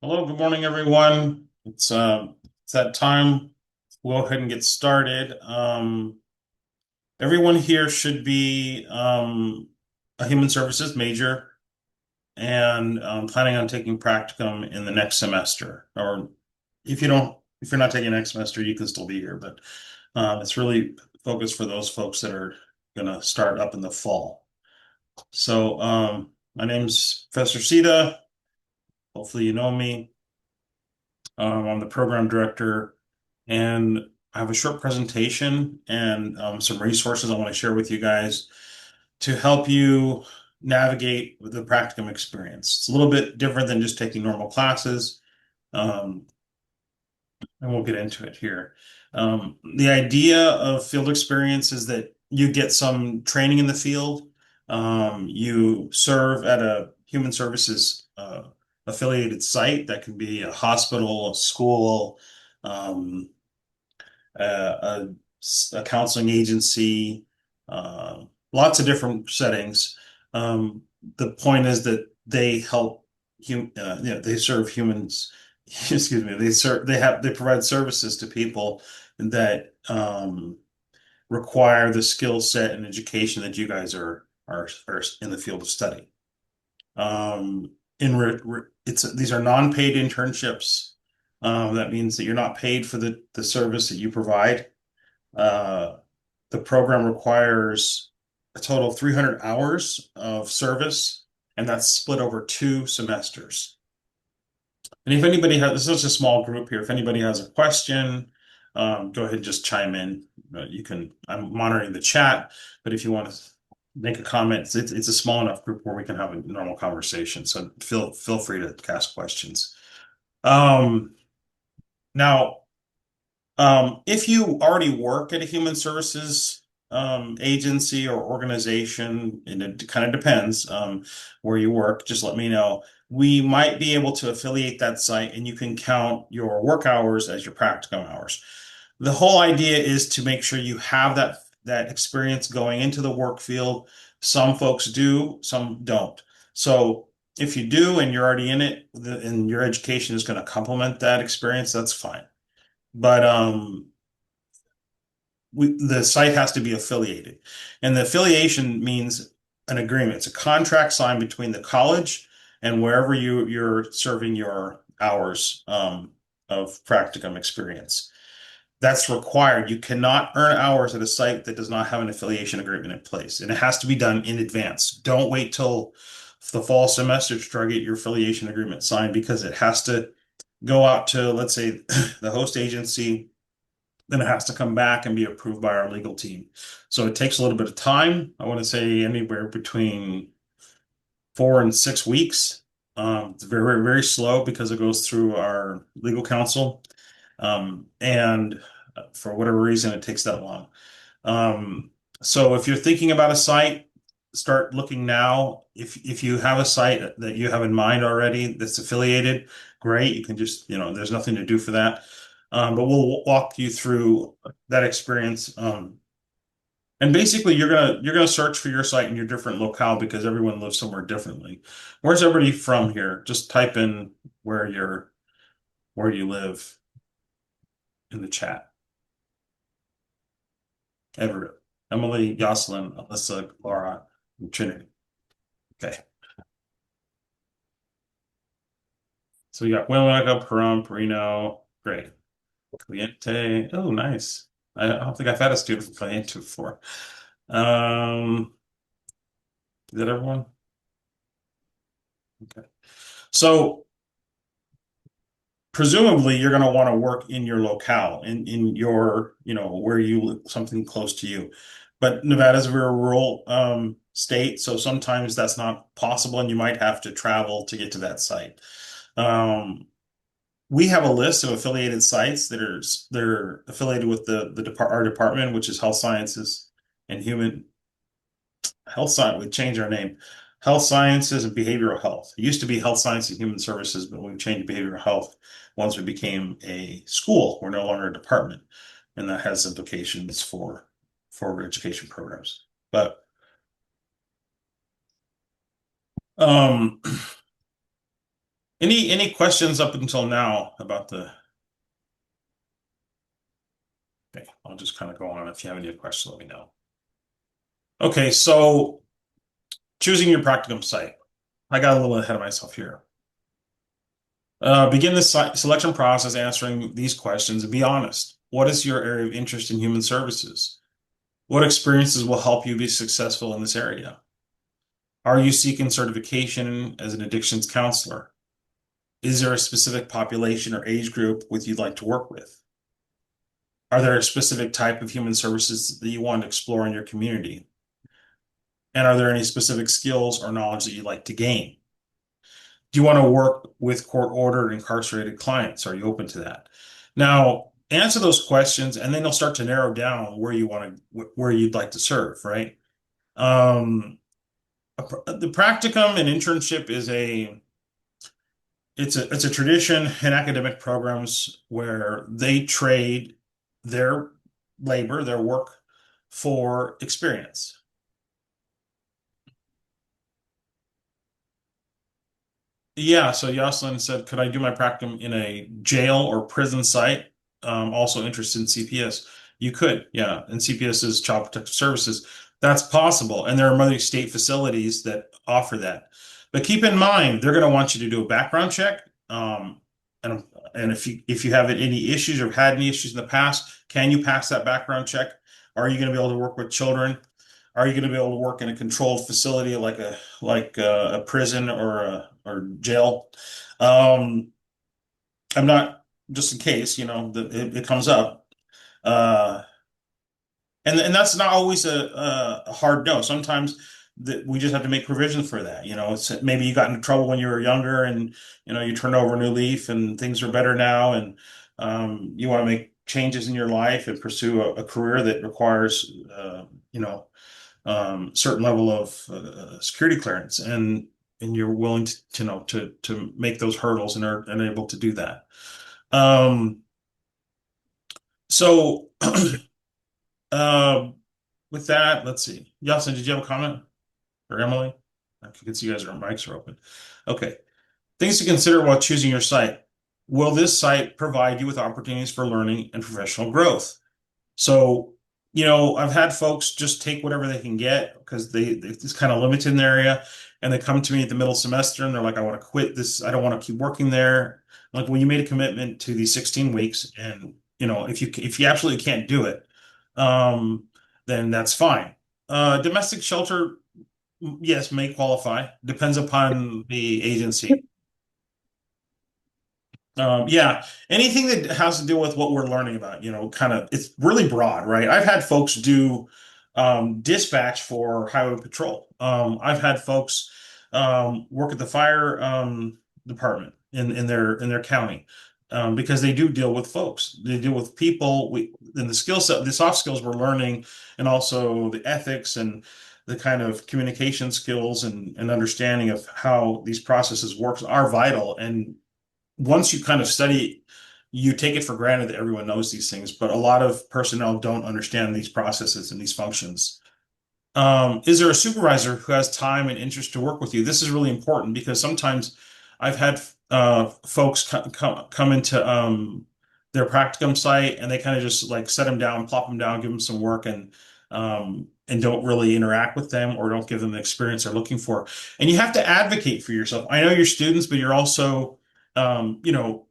Hello, good morning, everyone. It's that time. We'll go ahead and get started. Everyone here should be a human services major and planning on taking practicum in the next semester. Or if you're not taking next semester, you can still be here. But it's really focused for those folks that are going to start up in the fall. So my name's Professor Sita. Hopefully, you know me. I'm the program director, and I have a short presentation and some resources I want to share with you guys to help you navigate with the practicum experience. It's a little bit different than just taking normal classes, um, and we'll get into it here. The idea of field experience is that you get some training in the field. You serve at a human services affiliated site that can be a hospital, a school, um, a counseling agency, uh, lots of different settings. Um, the point is that they help they serve humans. Excuse me. They provide services to people that require the skill set and education that you guys are in the field of study. Um, these are non-paid internships. That means that you're not paid for the service that you provide. Uh, the program requires a total of 300 hours of service, and that's split over 2 semesters. And if anybody has, this is a small group here. If anybody has a question, go ahead and just chime in. I'm monitoring the chat, but if you want to make a comment, it's a small enough group where we can have a normal conversation. So feel free to ask questions. Um, now, if you already work at a human services agency or organization, and it kind of depends where you work, just let me know. We might be able to affiliate that site and you can count your work hours as your practicum hours. The whole idea is to make sure you have that experience going into the work field. Some folks do, some don't. So if you do and you're already in it, and your education is going to complement that experience, that's fine. But the site has to be affiliated. And the affiliation means an agreement. It's a contract signed between the college and wherever you're serving your hours of practicum experience. That's required. You cannot earn hours at a site that does not have an affiliation agreement in place, and it has to be done in advance. Don't wait till the fall semester to try to get your affiliation agreement signed because it has to go out to, let's say, the host agency, then it has to come back and be approved by our legal team. So it takes a little bit of time. I want to say anywhere between 4 and 6 weeks. It's very, very, very slow because it goes through our legal counsel. And for whatever reason, it takes that long. Um, so if you're thinking about a site, start looking now. If you have a site that you have in mind already that's affiliated, great. You can just, there's nothing to do for that. But we'll walk you through that experience. And basically you're gonna search for your site in your different locale because everyone lives somewhere differently. Where's everybody from here? Just type in where you live in the chat. Everett, Emily, Jocelyn, Alyssa, Laura, and Trinity. Okay. So we got Winnebago, Pahrump, Perino. Great. Cliente. Oh, nice. I don't think I've had a student from Cliente before. Is that everyone? Okay. So presumably you're going to want to work in your locale, in your, where you live, something close to you. But Nevada's a very rural state, so sometimes that's not possible, and you might have to travel to get to that site. Um, we have a list of affiliated sites they're affiliated with our department, which is Health Sciences and Human Health Science. We changed our name, Health Sciences and Behavioral Health. It used to be Health Science and Human Services, but we changed behavioral health once we became a school. We're no longer a department, and that has implications for education programs. But um, Any questions up until now about the? Okay, I'll just kind of go on. If you have any questions, let me know. Okay, so choosing your practicum site. I got a little ahead of myself here. Begin the selection process answering these questions and be honest. What is your area of interest in human services? What experiences will help you be successful in this area? Are you seeking certification as an addictions counselor? Is there a specific population or age group with you'd like to work with? Are there a specific type of human services that you want to explore in your community? And are there any specific skills or knowledge that you'd like to gain? Do you want to work with court-ordered incarcerated clients? Are you open to that? Now, answer those questions, and then you'll start to narrow down where you want to, where you'd like to serve, right? Um, the practicum and internship is it's a tradition in academic programs where they trade their labor, their work for experience. Yeah, so Yoselin said, could I do my practicum in a jail or prison site? Also interested in CPS. You could, yeah, and CPS is Child Protective Services. That's possible, and there are many state facilities that offer that. But keep in mind, they're going to want you to do a background check. And and if you have any issues or had any issues in the past, can you pass that background check? Are you going to be able to work with children? Are you going to be able to work in a controlled facility like a prison or jail? Um, I'm not just in case, it comes up. Uh, and that's not always a hard no. Sometimes we just have to make provision for that. It's maybe you got into trouble when you were younger, and you turned over a new leaf, and things are better now, and you want to make changes in your life and pursue a career that requires, certain level of security clearance, and you're willing to make those hurdles and are able to do that. Um, so uh, with that, let's see. Yasin, did you have a comment? Or Emily? I can see you guys are mics are open. Okay. Things to consider while choosing your site. Will this site provide you with opportunities for learning and professional growth? So, I've had folks just take whatever they can get because it's kind of limited in their area, and they come to me at the middle semester and they're like, "I want to quit this. I don't want to keep working there." Like, when you made a commitment to these 16 weeks, and if you absolutely can't do it, um, then that's fine. Domestic shelter, yes, may qualify. Depends upon the agency. Yeah, anything that has to do with what we're learning about, kind of, it's really broad, right? I've had folks do dispatch for highway patrol. I've had folks work at the fire department in their county because they do deal with folks. They deal with people. And the skill set, the soft skills we're learning, and also the ethics and the kind of communication skills and understanding of how these processes work are vital. And once you kind of study, you take it for granted that everyone knows these things, but a lot of personnel don't understand these processes and these functions. Is there a supervisor who has time and interest to work with you? This is really important because sometimes I've had folks come into their practicum site and they kind of just like set them down, plop them down, give them some work, and don't really interact with them or don't give them the experience they're looking for. And you have to advocate for yourself. I know you're students, but you're also, um, you know,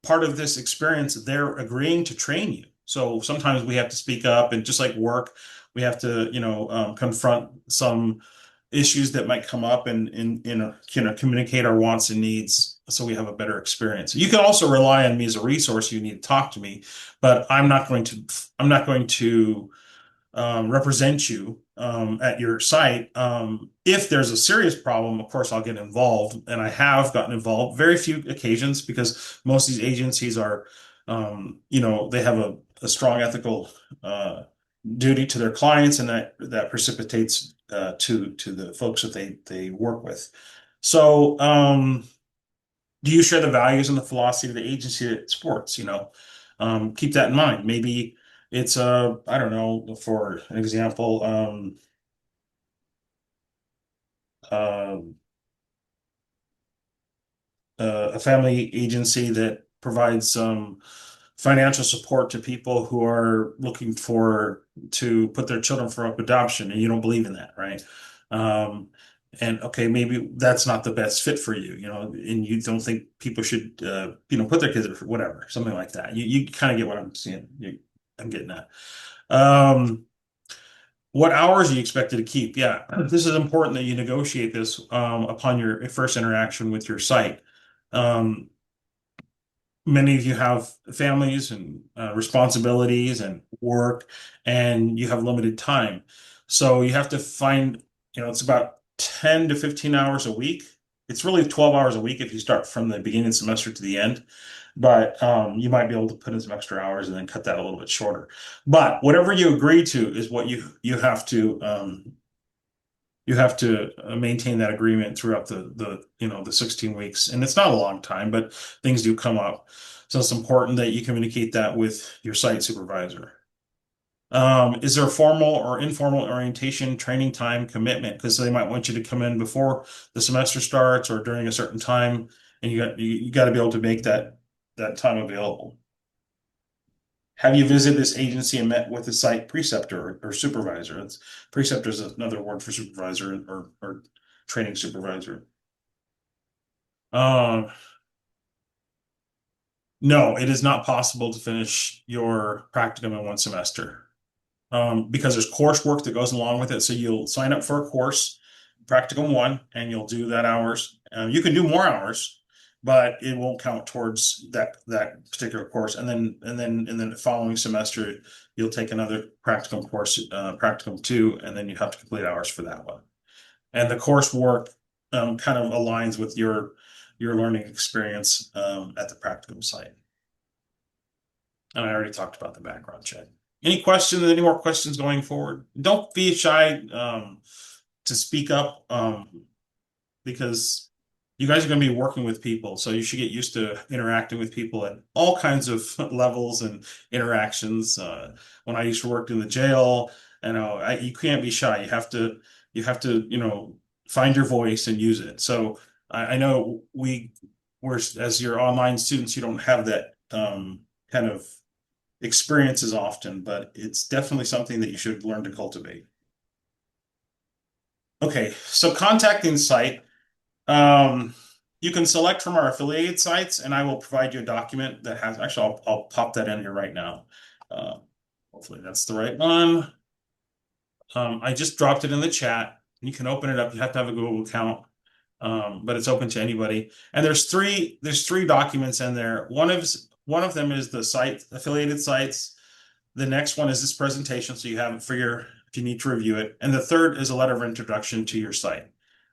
part of this experience, they're agreeing to train you. So sometimes we have to speak up, and just like work, we have to, confront some issues that might come up and communicate our wants and needs so we have a better experience. You can also rely on me as a resource. You need to talk to me, but I'm not going to represent you at your site. If there's a serious problem, of course, I'll get involved, and I have gotten involved very few occasions because most of these agencies are, they have a strong ethical duty to their clients, and that precipitates to the folks that they work with. So, do you share the values and the philosophy of the agency that it supports? Keep that in mind. Maybe it's I don't know, for an example, um, a family agency that provides financial support to people who are looking for to put their children for up adoption, and you don't believe in that, right? Um, and okay, maybe that's not the best fit for you, and you don't think people should, put their kids or whatever, something like that. You kind of get what I'm saying. I'm getting at. Um, what hours are you expected to keep? Yeah, this is important that you negotiate this upon your first interaction with your site. Um, Many of you have families and responsibilities and work, and you have limited time. So you have to find, it's about 10 to 15 hours a week. It's really 12 hours a week if you start from the beginning of the semester to the end. But you might be able to put in some extra hours and then cut that a little bit shorter. But whatever you agree to is what you have to maintain that agreement throughout the 16 weeks. And it's not a long time, but things do come up. So it's important that you communicate that with your site supervisor. Is there a formal or informal orientation training time commitment? Because they might want you to come in before the semester starts or during a certain time, and you got to be able to make that time available. Have you visited this agency and met with the site preceptor or supervisor? Preceptor is another word for supervisor or training supervisor. Um, no, it is not possible to finish your practicum in one semester. Because there's coursework that goes along with it. So you'll sign up for a course, Practicum 1, and you'll do that hours. You can do more hours, but it won't count towards that particular course. And then the following semester, you'll take another Practicum course, Practicum 2, and then you have to complete hours for that one. And the coursework kind of aligns with your learning experience at the Practicum site. And I already talked about the background check. Any questions? Any more questions going forward? Don't be shy to speak up because you guys are going to be working with people, so you should get used to interacting with people at all kinds of levels and interactions. When I used to work in the jail, you can't be shy. You have to find your voice and use it. So I know we're as your online students, you don't have that kind of experiences often, but it's definitely something that you should learn to cultivate. Okay, so contacting site. Um, you can select from our affiliated sites, and I will provide you a document that has, actually, I'll pop that in here right now. Uh, Hopefully that's the right one. I just dropped it in the chat. You can open it up. You have to have a Google account, but it's open to anybody. And there's three documents in there. One of them is the site affiliated sites. The next one is this presentation, so you have it for if you need to review it. And the third is a letter of introduction to your site.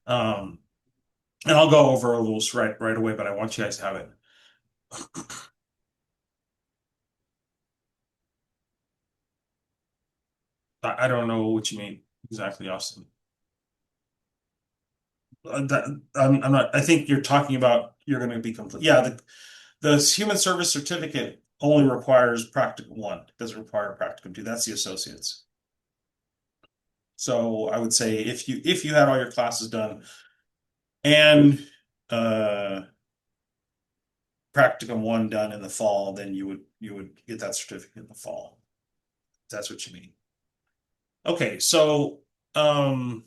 Um, and I'll go over those right away, but I want you guys to have it. I don't know what you mean exactly, Austin. I'm not. I think you're talking about you're going to be complete. Yeah, the human service certificate only requires Practicum 1. It doesn't require Practicum 2. That's the associates. So I would say if you had all your classes done and uh Practicum 1 done in the fall, then you would get that certificate in the fall. That's what you mean. Okay, so um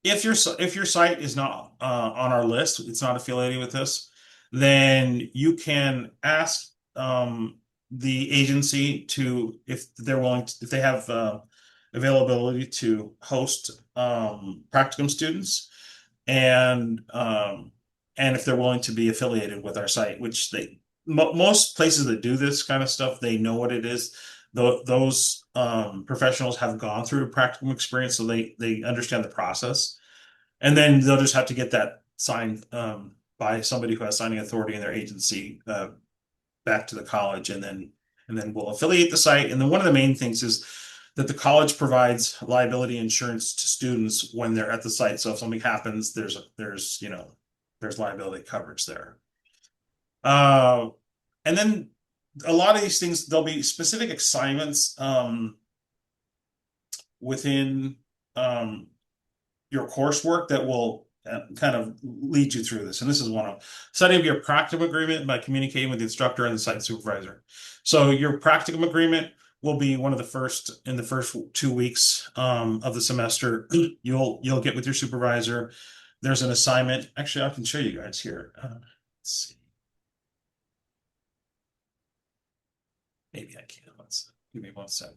if your site is not on our list, it's not affiliated with us, then you can ask the agency to if they're willing to, if they have availability to host practicum students and if they're willing to be affiliated with our site, which most places that do this kind of stuff, they know what it is. Those professionals have gone through a practicum experience, so they understand the process, and then they'll just have to get that signed by somebody who has signing authority in their agency back to the college, and then we'll affiliate the site. And then one of the main things is that the college provides liability insurance to students when they're at the site. So if something happens, there's liability coverage there. Uh, and then a lot of these things, there'll be specific assignments within your coursework that will kind of lead you through this. And this is one of them. Setting up your practicum agreement by communicating with the instructor and the site supervisor. So your practicum agreement will be one of the first in the first 2 weeks of the semester. You'll get with your supervisor. There's an assignment. Actually, I can show you guys here. Let's see. Maybe I can. Let's give me 1 second.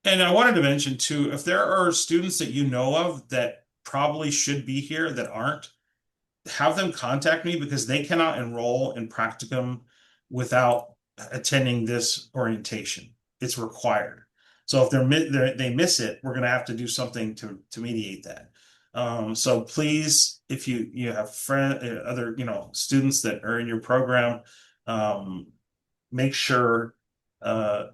And I wanted to mention too, if there are students that you know of that probably should be here that aren't, have them contact me because they cannot enroll in practicum without attending this orientation. It's required. So if they miss it, we're going to have to do something to mediate that. So please, if you have other students that are in your program, um, make sure uh,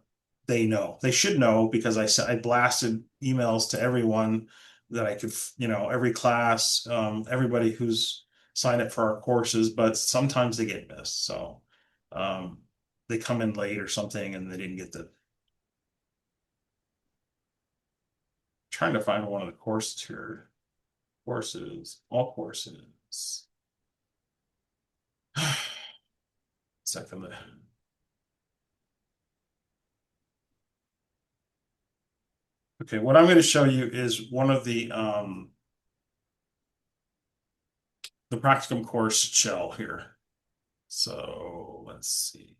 they know. They should know because I blasted emails to everyone that I could, every class, everybody who's signed up for our courses, but sometimes they get missed. So um, they come in late or something and they didn't get the trying to find one of the courses here. Courses, all courses. Second. Okay, what I'm going to show you is one of the practicum course shell here. So let's see.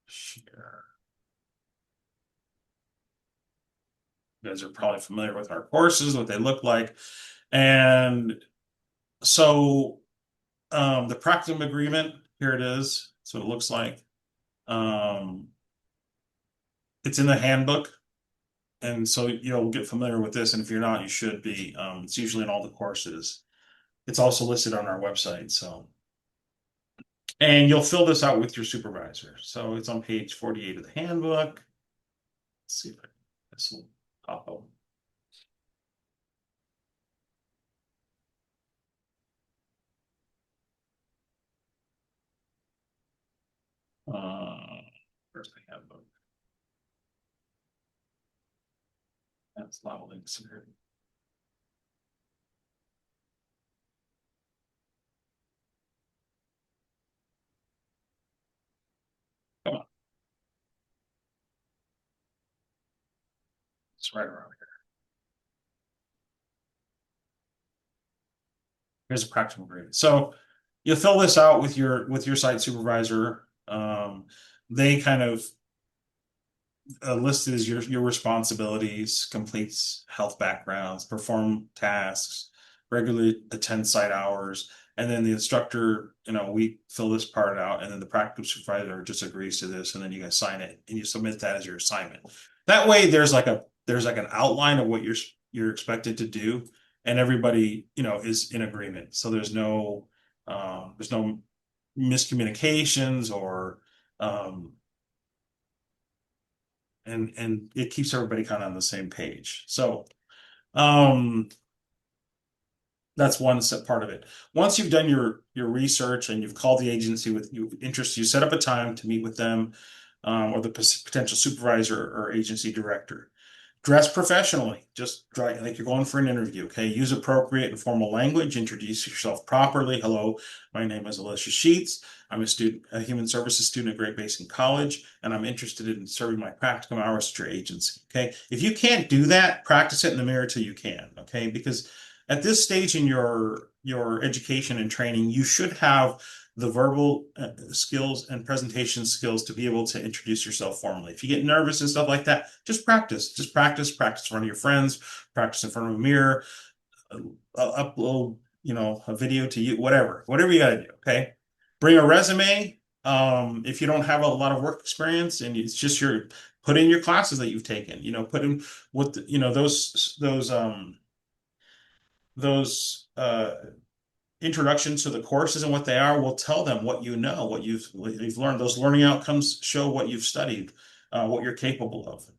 Share. You guys are probably familiar with our courses, what they look like. And so the practicum agreement, here it is. So it looks like. Um, it's in the handbook. And so you'll get familiar with this. And if you're not, you should be. It's usually in all the courses. It's also listed on our website. So, and you'll fill this out with your supervisor. So it's on page 48 of the handbook. Let's see if this will pop up. Uh, where's the handbook? That's a lot of links here. Come on, it's right around here. Here's a practical agreement. So you fill this out with your site supervisor. They kind of listed as your responsibilities, completes health backgrounds, perform tasks, regularly attend site hours, and then the instructor, we fill this part out, and then the practical supervisor just agrees to this, and then you guys sign it and you submit that as your assignment. That way, there's like an outline of what you're expected to do, and everybody is in agreement. So there's no miscommunications or and it keeps everybody kind of on the same page. So um, that's one set part of it. Once you've done your research and you've called the agency with you interest, you set up a time to meet with them or the potential supervisor or agency director. Dress professionally, just like you're going for an interview, okay? Use appropriate and formal language, introduce yourself properly. Hello, my name is Alicia Sheets. I'm a human services student at Great Basin College, and I'm interested in serving my practicum hours at your agency, okay? If you can't do that, practice it in the mirror till you can, okay? Because at this stage in your education and training, you should have the verbal skills and presentation skills to be able to introduce yourself formally. If you get nervous and stuff like that, just practice. Just practice. Practice in front of your friends. Practice in front of a mirror. Upload, a video to you. Whatever you got to do. Okay. Bring a resume. If you don't have a lot of work experience and it's just put in your classes that you've taken. Put in what those introductions to the courses and what they are will tell them what you know, what you've learned. Those learning outcomes show what you've studied, what you're capable of.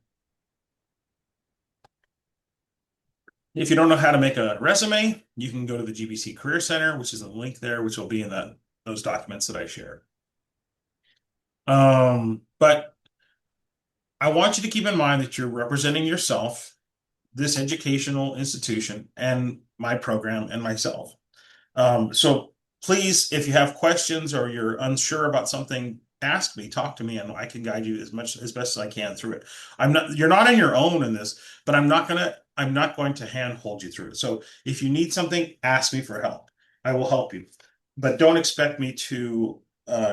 If you don't know how to make a resume, you can go to the GBC Career Center, which is a link there, which will be in those documents that I shared. But I want you to keep in mind that you're representing yourself, this educational institution, and my program and myself. So please, if you have questions or you're unsure about something, ask me, talk to me, and I can guide you as best as I can through it. You're not on your own in this, but I'm not going to handhold you through it. So if you need something, ask me for help. I will help you, but don't expect me to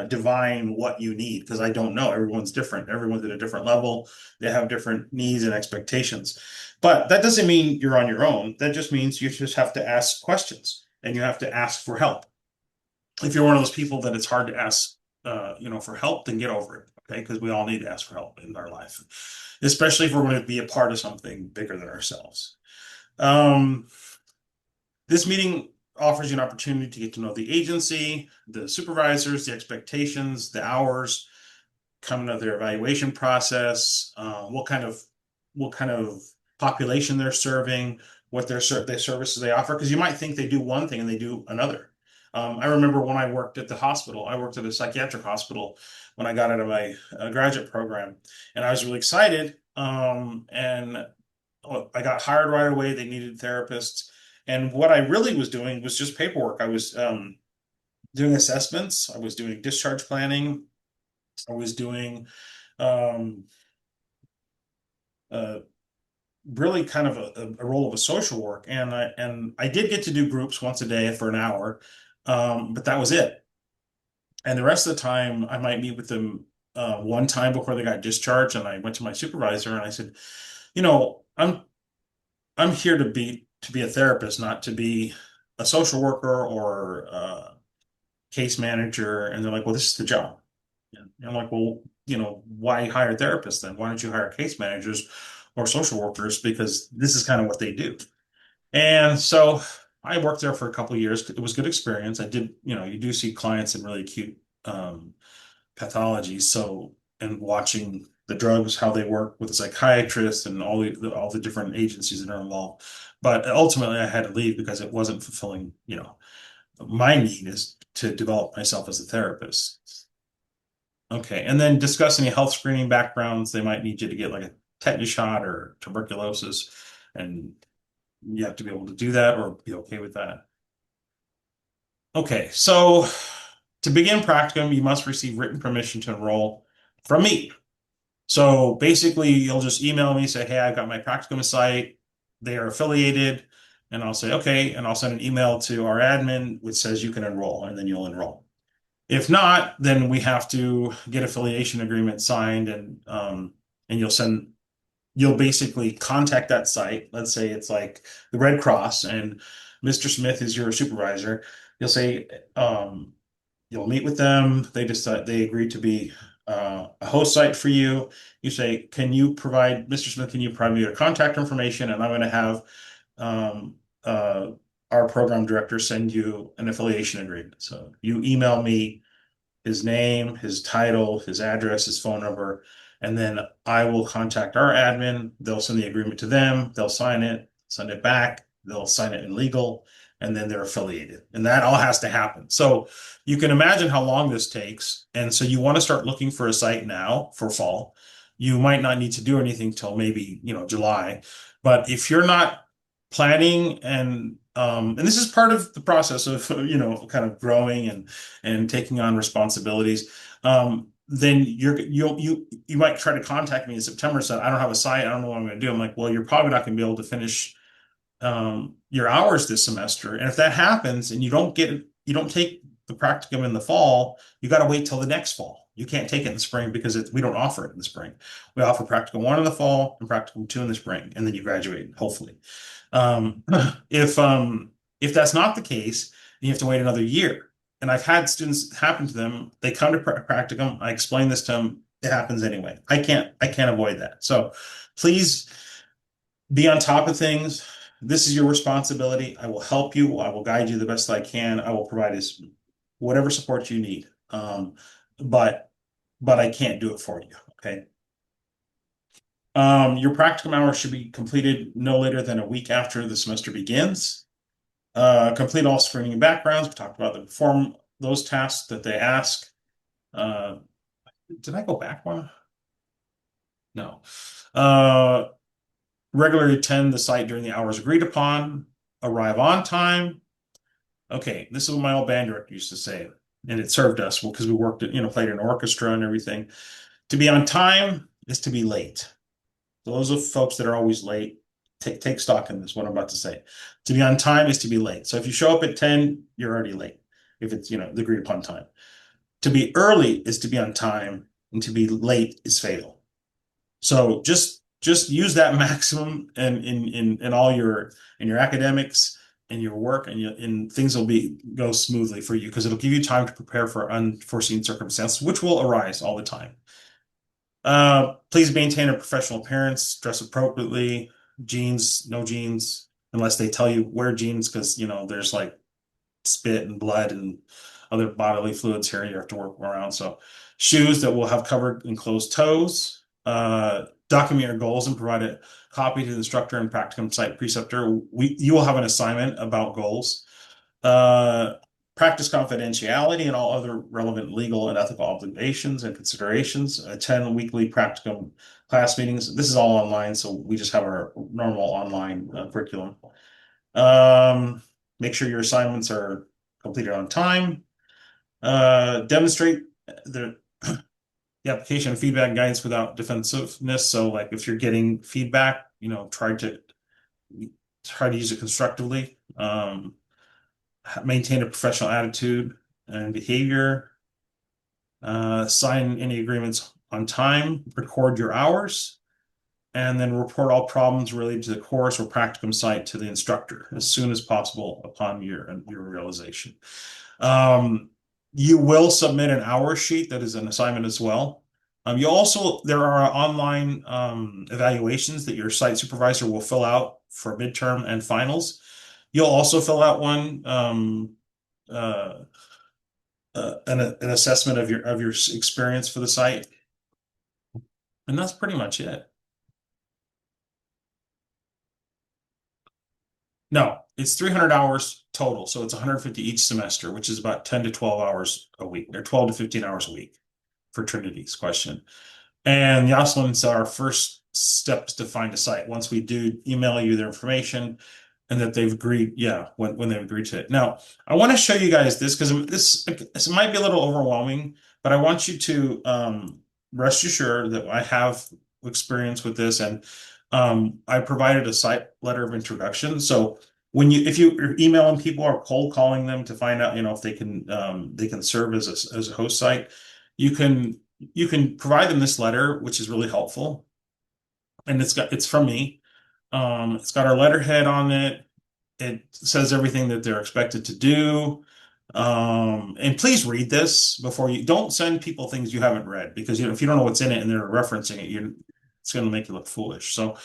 divine what you need because I don't know. Everyone's different. Everyone's at a different level. They have different needs and expectations. But that doesn't mean you're on your own. That just means you just have to ask questions and you have to ask for help. If you're one of those people that it's hard to ask, for help, then get over it. Okay, because we all need to ask for help in our life, especially if we're going to be a part of something bigger than ourselves. Um, this meeting offers you an opportunity to get to know the agency, the supervisors, the expectations, the hours, coming to their evaluation process, what kind of population they're serving, what their services they offer. Because you might think they do one thing and they do another. I remember when I worked at the hospital. I worked at a psychiatric hospital when I got out of my graduate program, and I was really excited. And I got hired right away. They needed therapists, and what I really was doing was just paperwork. I was doing assessments. I was doing discharge planning. I was doing um, uh, really kind of a role of a social work, and I did get to do groups once a day for an hour, but that was it. And the rest of the time, I might meet with them one time before they got discharged, and I went to my supervisor and I said, you know, I'm here to be a therapist, not to be a social worker or a case manager. And they're like, well, this is the job. And I'm like, well, why hire therapists then? Why don't you hire case managers or social workers? Because this is kind of what they do. And so I worked there for a couple of years. It was a good experience. I did, you do see clients in really acute pathology. So, and watching the drugs, how they work with the psychiatrists and all the different agencies that are involved. But ultimately, I had to leave because it wasn't fulfilling, my need is to develop myself as a therapist. Okay, and then discuss any health screening backgrounds. They might need you to get like a tetanus shot or tuberculosis, and you have to be able to do that or be okay with that. Okay, so to begin practicum, you must receive written permission to enroll from me. So basically, you'll just email me, say, hey, I've got my practicum site. They are affiliated. And I'll say, okay. And I'll send an email to our admin which says you can enroll, and then you'll enroll. If not, then we have to get affiliation agreement signed and you'll basically contact that site. Let's say it's like the Red Cross and Mr. Smith is your supervisor. You'll say, you'll meet with them. They decide they agree to be a host site for you. You say, can you provide, Mr. Smith, can you provide me your contact information? And I'm going to have um, uh, our program director send you an affiliation agreement. So you email me his name, his title, his address, his phone number, and then I will contact our admin. They'll send the agreement to them. They'll sign it, send it back. They'll sign it in legal, and then they're affiliated. And that all has to happen. So you can imagine how long this takes. And so you want to start looking for a site now for fall. You might not need to do anything till maybe, July. But if you're not planning and this is part of the process of, kind of growing and taking on responsibilities, then you might try to contact me in September and say, I don't have a site, I don't know what I'm going to do. I'm like, well, you're probably not going to be able to finish your hours this semester. And if that happens and you don't take the practicum in the fall, you got to wait till the next fall. You can't take it in the spring because we don't offer it in the spring. We offer practicum 1 in the fall and practicum 2 in the spring, and then you graduate, hopefully. Um, if if that's not the case, you have to wait another year. And I've had students happen to them. They come to practicum. I explain this to them. It happens anyway. I can't avoid that. So please be on top of things. This is your responsibility. I will help you. I will guide you the best I can. I will provide whatever support you need. But I can't do it for you. Okay. Your practicum hours should be completed no later than a week after the semester begins. Complete all screening and backgrounds. We talked about perform those tasks that they ask. Uh, did I go back one? No. Uh, Regularly attend the site during the hours agreed upon. Arrive on time. Okay, this is what my old band director used to say, and it served us well because we worked at, played in an orchestra and everything. To be on time is to be late. Those of folks that are always late, take stock in this, what I'm about to say. To be on time is to be late. So if you show up at 10, you're already late. If it's, the agreed upon time. To be early is to be on time, and to be late is fatal. So just use that maximum in all your in your academics and your work, and things will be go smoothly for you because it'll give you time to prepare for unforeseen circumstances, which will arise all the time. Please maintain a professional appearance, dress appropriately, jeans, no jeans, unless they tell you wear jeans because there's like spit and blood and other bodily fluids here you have to work around. So shoes that will have covered and closed toes. Document your goals and provide a copy to the instructor and practicum site preceptor. You will have an assignment about goals. Uh, Practice confidentiality and all other relevant legal and ethical obligations and considerations. Attend weekly practicum class meetings. This is all online, so we just have our normal online curriculum. Make sure your assignments are completed on time. Demonstrate the application of feedback and guidance without defensiveness. So, like if you're getting feedback, try to use it constructively. Maintain a professional attitude and behavior. Sign any agreements on time. Record your hours. And then report all problems related to the course or practicum site to the instructor as soon as possible upon your realization. Um, you will submit an hour sheet that is an assignment as well. There are online evaluations that your site supervisor will fill out for midterm and finals. You'll also fill out one uh, an assessment of your experience for the site, and that's pretty much it. No, it's 300 hours total. So it's 150 each semester, which is about 10 to 12 hours a week, or 12 to 15 hours a week for Trinity's question. And Yoselin said our first steps to find a site. Once we do email you their information and that they've agreed, yeah, when they've agreed to it. Now, I want to show you guys this because this might be a little overwhelming, but I want you to rest assured that I have experience with this, and I provided a site letter of introduction. So if you're emailing people or cold calling them to find out, if they can serve as a host site, you can provide them this letter, which is really helpful. And it's from me. It's got our letterhead on it. It says everything that they're expected to do. And please read this before you don't send people things you haven't read because if you don't know what's in it and they're referencing it, it's going to make you look foolish. So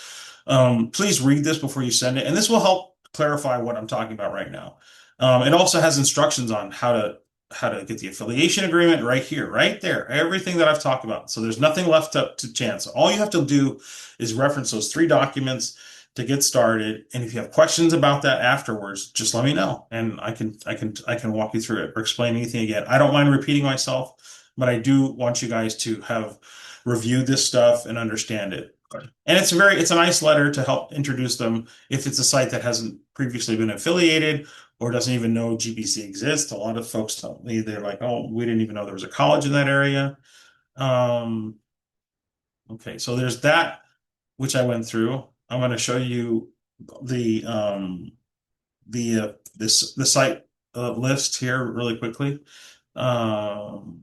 please read this before you send it, and this will help clarify what I'm talking about right now. It also has instructions on how to get the affiliation agreement right here, right there, everything that I've talked about. So there's nothing left up to chance. All you have to do is reference those three documents to get started. And if you have questions about that afterwards, just let me know, and I can walk you through it or explain anything again. I don't mind repeating myself, but I do want you guys to have reviewed this stuff and understand it. And it's a nice letter to help introduce them if it's a site that hasn't previously been affiliated or doesn't even know GBC exists. A lot of folks tell me they're like, "Oh, we didn't even know there was a college in that area." Um, okay, so there's that which I went through. I'm going to show you the the site list here really quickly. Um,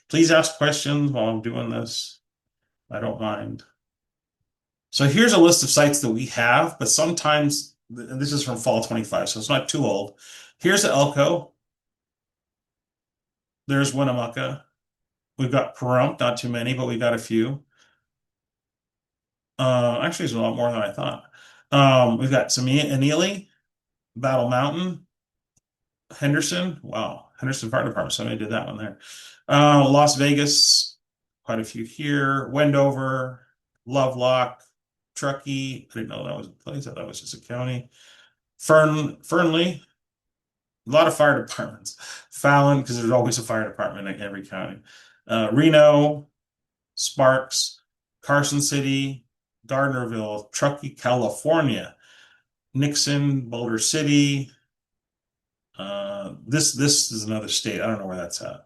please ask questions while I'm doing this. I don't mind. So here's a list of sites that we have, but sometimes, and this is from fall 25, so it's not too old. Here's Elko. There's Winnemucca. We've got Pahrump, not too many, but we've got a few. Actually, there's a lot more than I thought. We've got some Annealy, Battle Mountain, Henderson. Wow, Henderson Fire Department. Somebody did that one there. Las Vegas, quite a few here. Wendover, Lovelock, Truckee. I didn't know that was a place. I thought that was just a county. Fernley, a lot of fire departments. Fallon, because there's always a fire department in every county. Reno, Sparks, Carson City, Gardnerville, Truckee, California, Nixon, Boulder City. This is another state. I don't know where that's at.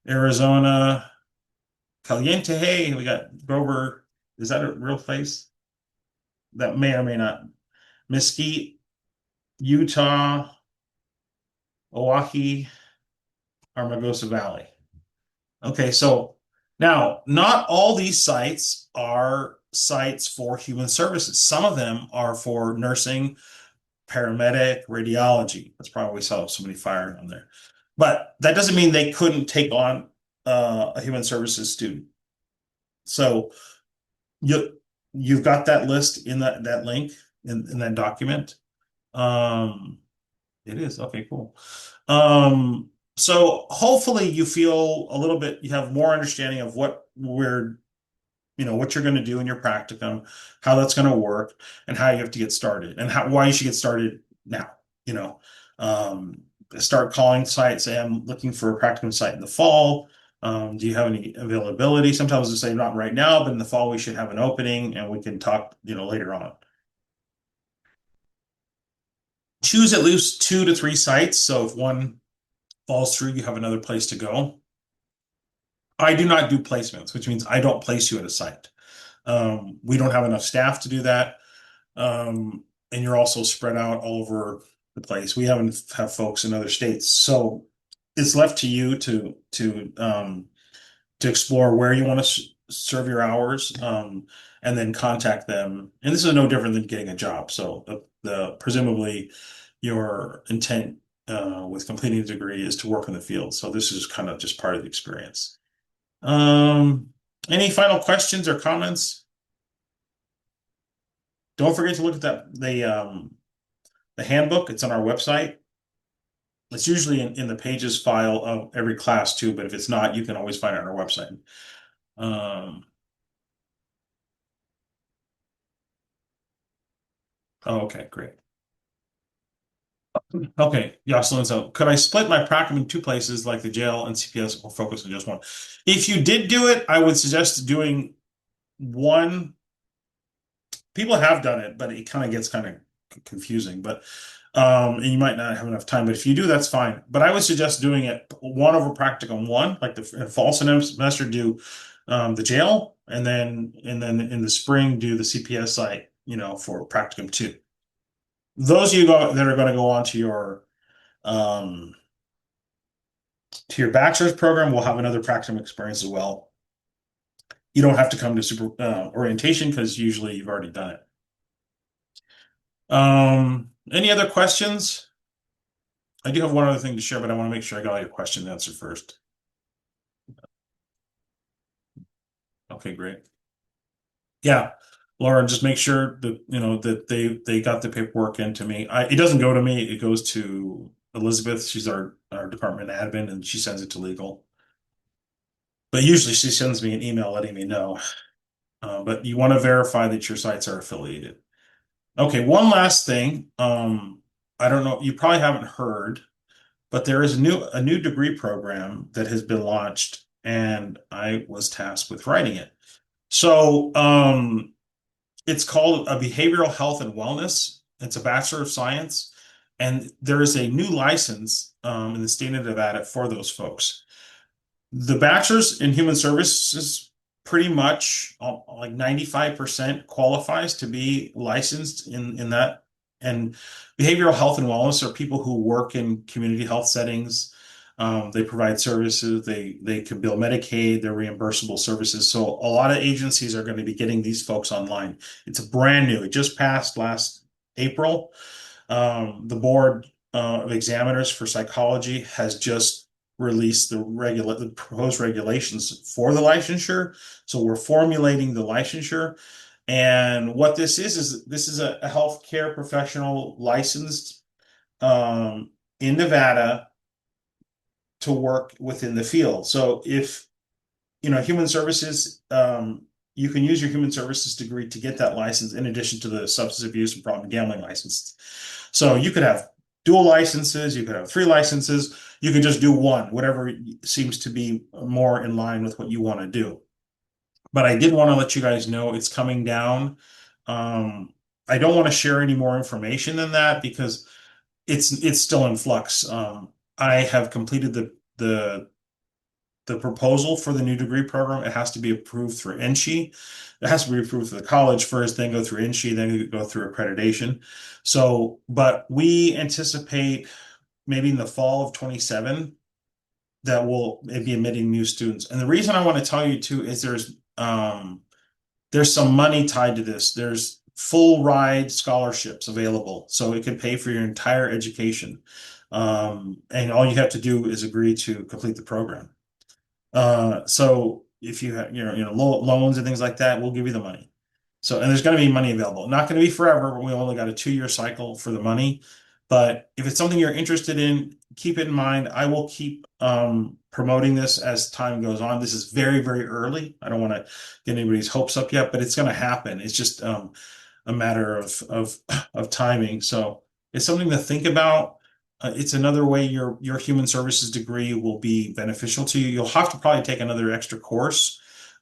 Arizona, Caliente. Hey, we got Grover. Is that a real place? That may or may not. Mesquite, Utah, Oahe, Armagosa Valley. Okay, so now not all these sites are sites for human services. Some of them are for nursing, paramedic, radiology. That's probably why we saw so many fire on there. But that doesn't mean they couldn't take on a human services student. So you you've got that list in that link in that document. Um, it is okay, cool. So hopefully you feel a little bit, you have more understanding of what you're going to do in your practicum, how that's going to work, and how you have to get started, and why you should get started now. You know, um, start calling sites. Say, I'm looking for a practicum site in the fall. Do you have any availability? Sometimes they say not right now, but in the fall we should have an opening, and we can talk, later on. Choose at least 2 to 3 sites. So if one falls through, you have another place to go. I do not do placements, which means I don't place you at a site. We don't have enough staff to do that. And you're also spread out all over the place. We haven't have folks in other states, so it's left to you to explore where you want to serve your hours, and then contact them. And this is no different than getting a job. So the presumably your intent with completing a degree is to work in the field. So this is kind of just part of the experience. Um, any final questions or comments? Don't forget to look at the handbook. It's on our website. It's usually in the pages file of every class too, but if it's not, you can always find it on our website. Um, oh, okay, great. Okay, Jocelyn, so could I split my practicum in 2 places like the jail and CPS, or focus on just one? If you did do it, I would suggest doing one. People have done it, but it kind of gets kind of confusing. But and you might not have enough time. But if you do, that's fine. But I would suggest doing it one over practicum one, like the fall semester do the jail, and then in the spring do the CPS site, for practicum two. Those of you that are going to go on um, to your bachelor's program will have another practicum experience as well. You don't have to come to super orientation because usually you've already done it. Any other questions? I do have one other thing to share, but I want to make sure I got all your question answered first. Okay, great. Yeah, Laura, just make sure that that they got the paperwork into me. It doesn't go to me; it goes to Elizabeth. She's our department admin, and she sends it to legal. But usually, she sends me an email letting me know. But you want to verify that your sites are affiliated. Okay, one last thing. I don't know. You probably haven't heard, but there is a new degree program that has been launched, and I was tasked with writing it. So, it's called a behavioral health and wellness. It's a Bachelor of Science, and there is a new license in the state of Nevada for those folks. The bachelor's in human services pretty much like 95% qualifies to be licensed in that. And behavioral health and wellness are people who work in community health settings. They provide services. They can bill Medicaid. They're reimbursable services. So a lot of agencies are going to be getting these folks online. It's a brand new. It just passed last April. The board of examiners for psychology has just released the proposed regulations for the licensure. So we're formulating the licensure. And what this is a healthcare professional licensed in Nevada to work within the field. So if human services, you can use your human services degree to get that license in addition to the substance abuse and problem gambling license. So you could have dual licenses, you could have 3 licenses, you could just do one, whatever seems to be more in line with what you want to do. but I did want to let you guys know it's coming down. Um, I don't want to share any more information than that because it's still in flux. I have completed the proposal for the new degree program. It has to be approved through NSHE. It has to be approved for the college first, then go through NSHE, then go through accreditation. So, but we anticipate maybe in the fall of 27 that will be admitting new students. And the reason I want to tell you too is there's some money tied to this. There's full ride scholarships available, so it could pay for your entire education. And all you have to do is agree to complete the program. So if you have, loans and things like that, we'll give you the money. So, and there's going to be money available. Not going to be forever, but we only got a 2-year cycle for the money. But if it's something you're interested in, keep it in mind. I will keep promoting this as time goes on. This is very, very early. I don't want to get anybody's hopes up yet, but it's going to happen. It's just a matter of timing. So it's something to think about. It's another way your human services degree will be beneficial to you. You'll have to probably take another extra course,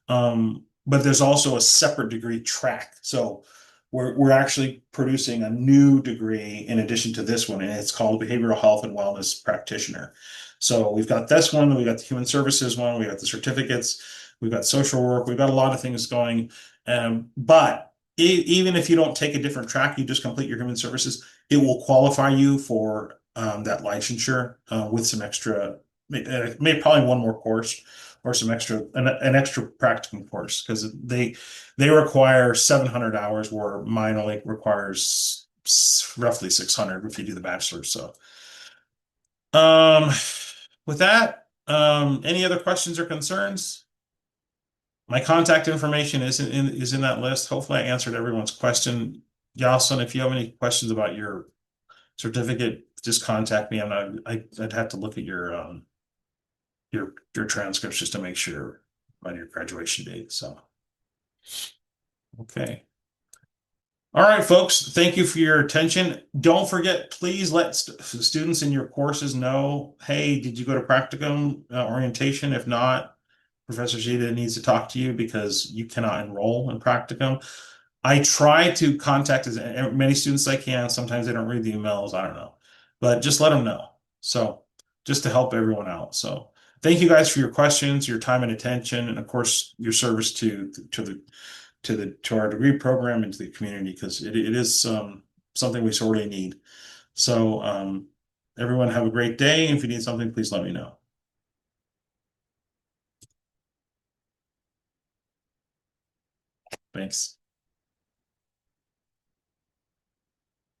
but there's also a separate degree track. So we're actually producing a new degree in addition to this one, and it's called Behavioral Health and Wellness Practitioner. So we've got this one, we got the Human Services one, we got the certificates, we've got social work, we've got a lot of things going. But even if you don't take a different track, you just complete your Human Services, it will qualify you for that licensure with some extra, maybe probably one more course or some extra, an extra practicum course because they require 700 hours where mine only requires roughly 600 if you do the bachelor's. So, um, with that, any other questions or concerns? My contact information is in that list. Hopefully, I answered everyone's question. Jocelyn, if you have any questions about your certificate, just contact me. I'd have to look at your transcripts just to make sure on your graduation date. So, okay. All right, folks, thank you for your attention. Don't forget, please let students in your courses know, hey, did you go to practicum orientation? If not, Professor Zita needs to talk to you because you cannot enroll in practicum. I try to contact as many students as I can. Sometimes they don't read the emails. I don't know, but just let them know. So just to help everyone out. So thank you guys for your questions, your time and attention, and of course your service to our degree program and to the community because it is something we sorely need. So everyone have a great day. If you need something, please let me know. Thanks.